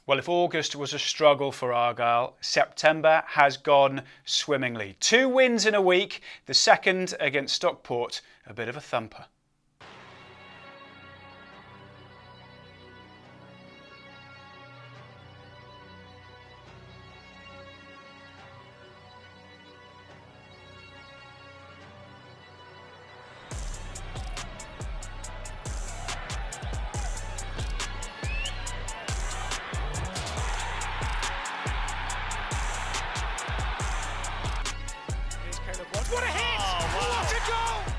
Well, if August was a struggle for Argyle, September has gone swimmingly. 2 wins in a week, the second against Stockport, a bit of a thumper. What a hit! Oh, wow. What a goal!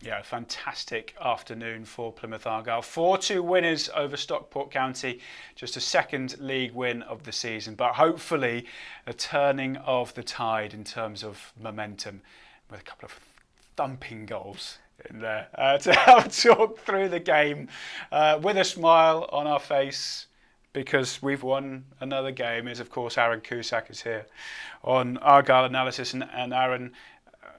Yeah, fantastic afternoon for Plymouth Argyle. 4-2 winners over Stockport County, just a second league win of the season, but hopefully a turning of the tide in terms of momentum with a couple of thumping goals in there to have a talk through the game with a smile on our face, because we've won another game. Is of course Aaron Cusack is here on Argyle Analysis, and Aaron,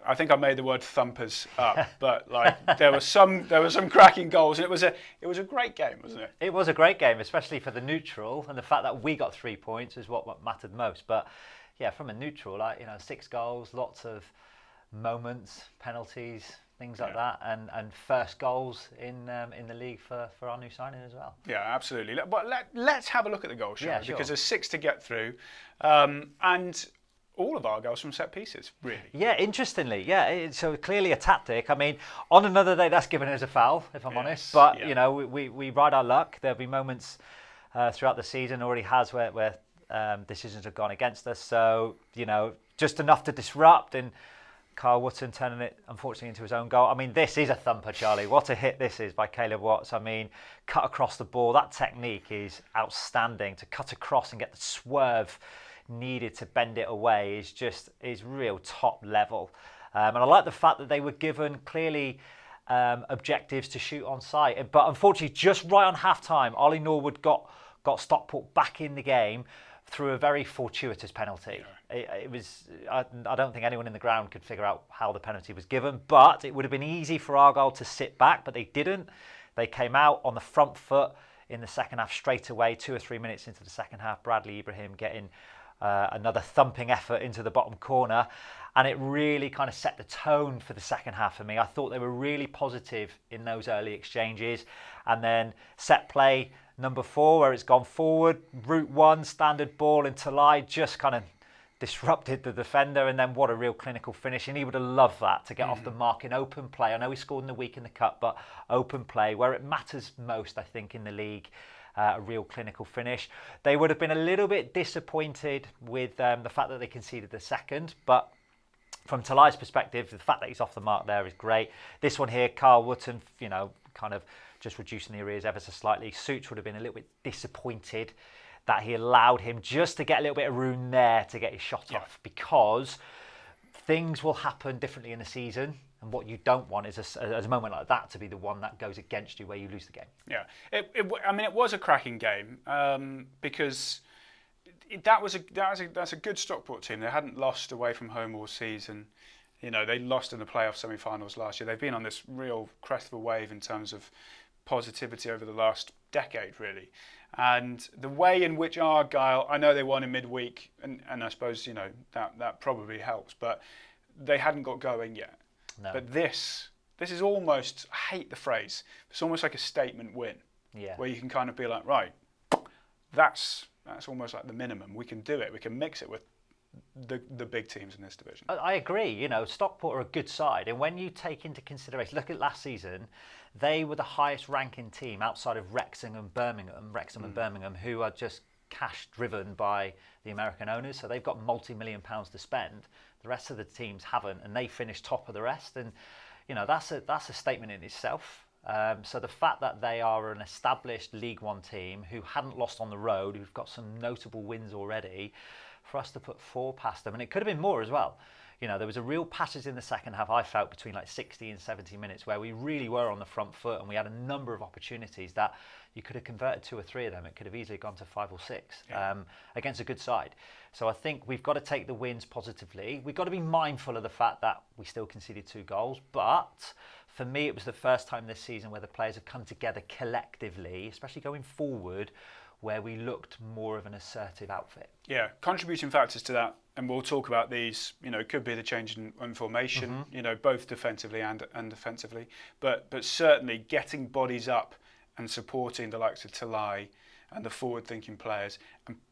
I think I made the word thumpers up, but like there were some cracking goals, and it was a great game, wasn't it? It was a great game, especially for the neutral, and the fact that we got 3 points is what mattered most. But yeah, from a neutral, 6 goals, lots of moments, penalties, things like that, and first goals in the league for our new signing as well. Yeah, absolutely. But let's have a look at the goals, shall we? Sure. Because there's 6 to get through, and all of our goals from set pieces, really. Yeah, interestingly, so clearly a tactic. I mean, on another day, that's given us a foul, if I'm honest. But, we ride our luck. There'll be moments throughout the season, already has, where decisions have gone against us. So, just enough to disrupt, and Carl Wootton turning it, unfortunately, into his own goal. I mean, this is a thumper, Charlie. What a hit this is by Caleb Watts. I mean, cut across the ball. That technique is outstanding. To cut across and get the swerve needed to bend it away is real top level, and I like the fact that they were given clearly objectives to shoot on sight, but unfortunately just right on half time Ollie Norwood got Stockport back in the game through a very fortuitous penalty. It was I don't think anyone in the ground could figure out how the penalty was given, but it would have been easy for Argyle to sit back, but they didn't. They came out on the front foot in the second half straight away. 2 or 3 minutes into the second half, Bradley Ibrahim getting another thumping effort into the bottom corner, and it really kind of set the tone for the second half for me. I thought they were really positive in those early exchanges, and then set play number 4 where it's gone forward, route 1, standard ball, and Talai just kind of disrupted the defender, and then what a real clinical finish, and he would have loved that, to get off the mark in open play. I know he scored in the week in the cup, but open play where it matters most, I think, in the league. A real clinical finish. They would have been a little bit disappointed with the fact that they conceded the second, but from Talai's perspective, the fact that he's off the mark there is great. This one here, Carl Wootton, kind of just reducing the arrears ever so slightly. Such would have been a little bit disappointed that he allowed him just to get a little bit of room there to get his shot off, because things will happen differently in the season. And what you don't want is a moment like that to be the one that goes against you, where you lose the game. Yeah, it was a cracking game, because that's a good Stockport team. They hadn't lost away from home all season. They lost in the playoff semi-finals last year. They've been on this real crest of a wave in terms of positivity over the last decade, really. And the way in which Argyle, I know they won in midweek, and I suppose that probably helps, but they hadn't got going yet. No. But this this is almost, I hate the phrase, it's almost like a statement win. Yeah. Where you can kind of be like, right, that's almost like the minimum. We can do it. We can mix it with the big teams in this division. I agree. You know, Stockport are a good side, and when you take into consideration, look at last season, they were the highest ranking team outside of Wrexham and Birmingham, who are just cash driven by the American owners. So they've got multi-million pounds to spend. The rest of the teams haven't, and they finished top of the rest. And you know, that's a statement in itself. So the fact that they are an established League One team who hadn't lost on the road, who've got some notable wins already, for us to put 4 past them, and it could have been more as well. You know, there was a real passage in the second half, I felt, between like 60 and 70 minutes where we really were on the front foot, and we had a number of opportunities that you could have converted 2 or 3 of them. It could have easily gone to 5 or 6 against a good side. So I think we've got to take the wins positively. We've got to be mindful of the fact that we still conceded 2 goals, but for me, it was the first time this season where the players have come together collectively, especially going forward, where we looked more of an assertive outfit. Yeah, contributing factors to that, and we'll talk about these, you know, could be the change in formation, you know, both defensively and offensively, but certainly getting bodies up and supporting the likes of Talai and the forward-thinking players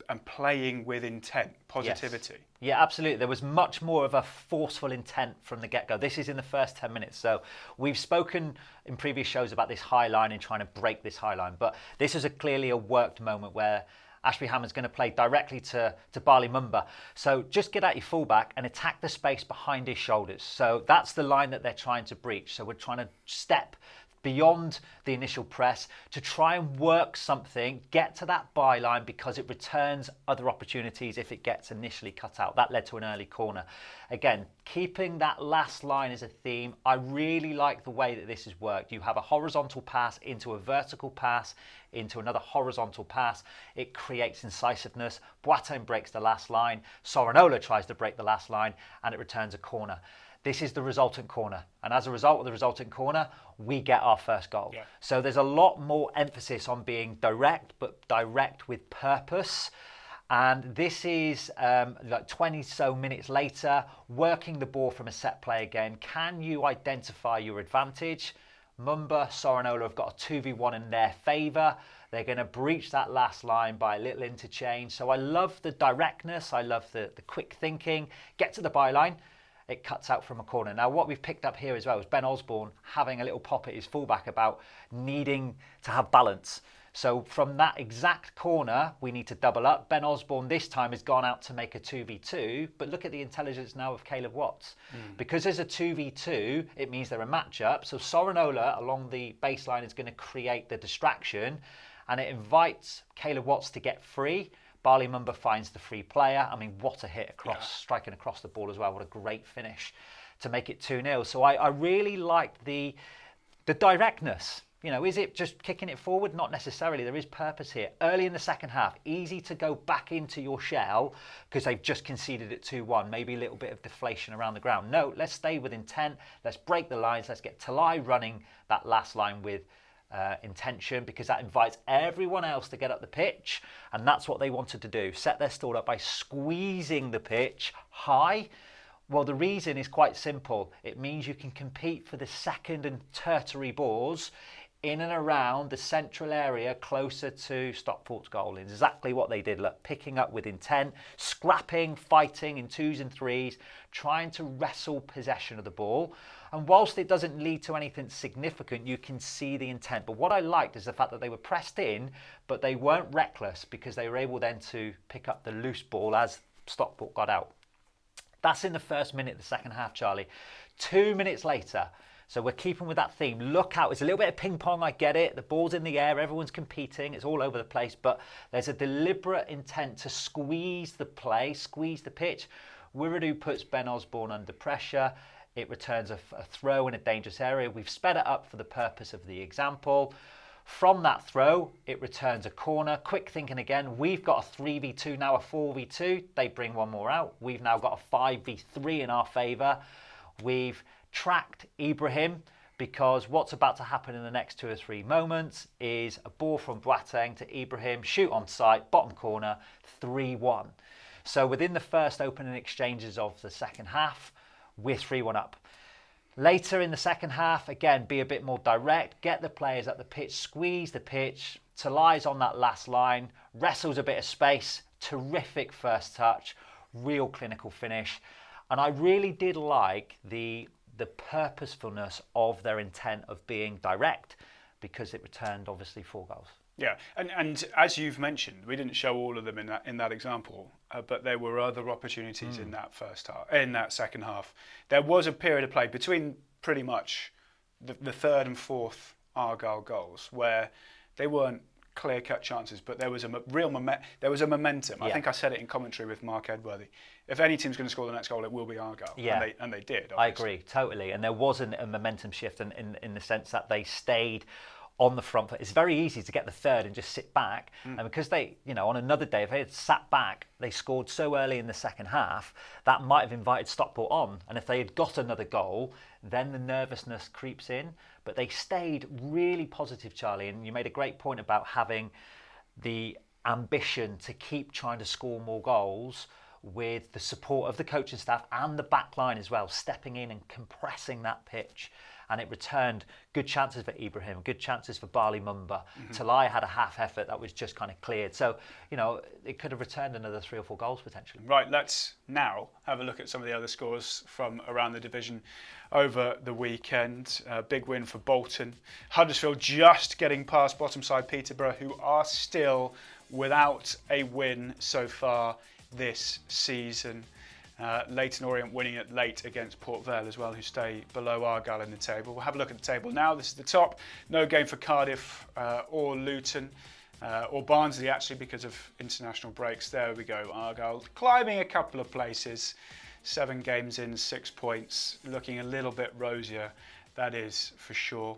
and playing with intent, positivity. Yes. Yeah, absolutely. There was much more of a forceful intent from the get-go. This is in the first 10 minutes. So we've spoken in previous shows about this high line and trying to break this high line. But this is clearly a worked moment where Ashby Hammond's going to play directly to Barley Mumba. So just get out your fullback and attack the space behind his shoulders. So that's the line that they're trying to breach. So we're trying to step beyond the initial press to try and work something, get to that byline, because it returns other opportunities if it gets initially cut out. That led to an early corner. Again, keeping that last line as a theme, I really like the way that this has worked. You have a horizontal pass into a vertical pass, into another horizontal pass. It creates incisiveness. Boateng breaks the last line. Sorinola tries to break the last line, and it returns a corner. This is the resultant corner. And as a result of the resultant corner, we get our first goal. Yeah. So there's a lot more emphasis on being direct, but direct with purpose. And this is like 20 so minutes later, working the ball from a set play again. Can you identify your advantage? Mumba, Sorinola have got a 2v1 in their favour. They're going to breach that last line by a little interchange. So I love the directness. I love the quick thinking. Get to the byline. It cuts out from a corner. Now, what we've picked up here as well is Ben Osborne having a little pop at his fullback about needing to have balance. So from that exact corner, we need to double up. Ben Osborne this time has gone out to make a 2v2, but look at the intelligence now of Caleb Watts. Because there's a 2v2, it means they're a matchup. So Sorinola along the baseline is going to create the distraction, and it invites Caleb Watts to get free. Barley Mumba finds the free player. I mean, what a hit across, striking across the ball as well. What a great finish to make it 2-0. So I really liked the directness. You know, is it just kicking it forward? Not necessarily. There is purpose here. Early in the second half, easy to go back into your shell because they've just conceded at 2-1. Maybe a little bit of deflation around the ground. No, let's stay with intent. Let's break the lines. Let's get Talai running that last line with intention, because that invites everyone else to get up the pitch, and that's what they wanted to do. Set their stall up by squeezing the pitch high. Well, the reason is quite simple. It means you can compete for the second and tertiary balls in and around the central area closer to Stockport's goal. Exactly what they did. Look, picking up with intent, scrapping, fighting in 2s and 3s, trying to wrestle possession of the ball. And whilst it doesn't lead to anything significant, you can see the intent. But what I liked is the fact that they were pressed in, but they weren't reckless, because they were able then to pick up the loose ball as Stockport got out. That's in the first minute of the second half, Charlie. 2 minutes later, so we're keeping with that theme. Look out, it's a little bit of ping pong, I get it. The ball's in the air, everyone's competing, it's all over the place, but there's a deliberate intent to squeeze the play, squeeze the pitch. Wiredu puts Ben Osborne under pressure. It returns a throw in a dangerous area. We've sped it up for the purpose of the example. From that throw, it returns a corner. Quick thinking again. We've got a 3v2, now a 4v2. They bring one more out. We've now got a 5v3 in our favour. We've tracked Ibrahim, because what's about to happen in the next 2 or 3 moments is a ball from Boateng to Ibrahim, shoot on sight, bottom corner, 3-1. So within the first opening exchanges of the second half, we're 3-1 up. Later in the second half, again, be a bit more direct, get the players at the pitch, squeeze the pitch. Talai's on that last line, wrestles a bit of space, terrific first touch, real clinical finish. And I really did like the purposefulness of their intent of being direct, because it returned, obviously, 4 goals. Yeah, and as you've mentioned, we didn't show all of them in that example, but there were other opportunities in that second half. There was a period of play between pretty much the third and fourth Argyle goals where they weren't clear-cut chances, but there was a momentum. Yeah. I think I said it in commentary with Mark Edworthy. If any team's going to score the next goal, it will be Argyle. Yeah. And they did. Obviously. I agree, totally. And there wasn't a momentum shift in the sense that they stayed on the front foot. It's very easy to get the third and just sit back. And because they, on another day, if they had sat back, they scored so early in the second half, that might have invited Stockport on. And if they had got another goal, then the nervousness creeps in. But they stayed really positive, Charlie. And you made a great point about having the ambition to keep trying to score more goals with the support of the coaching staff and the back line as well, stepping in and compressing that pitch. And it returned good chances for Ibrahim, good chances for Barley Mumba. Talai had a half effort that was just kind of cleared. So, it could have returned another 3 or 4 goals potentially. Right, let's now have a look at some of the other scores from around the division over the weekend. Big win for Bolton. Huddersfield just getting past bottom side Peterborough, who are still without a win so far this season. Leyton Orient winning it late against Port Vale as well, who stay below Argyle in the table. We'll have a look at the table now. This is the top. No game for Cardiff or Luton or Barnsley, actually, because of international breaks. There we go. Argyle climbing a couple of places. 7 games in, 6 points. Looking a little bit rosier, that is for sure.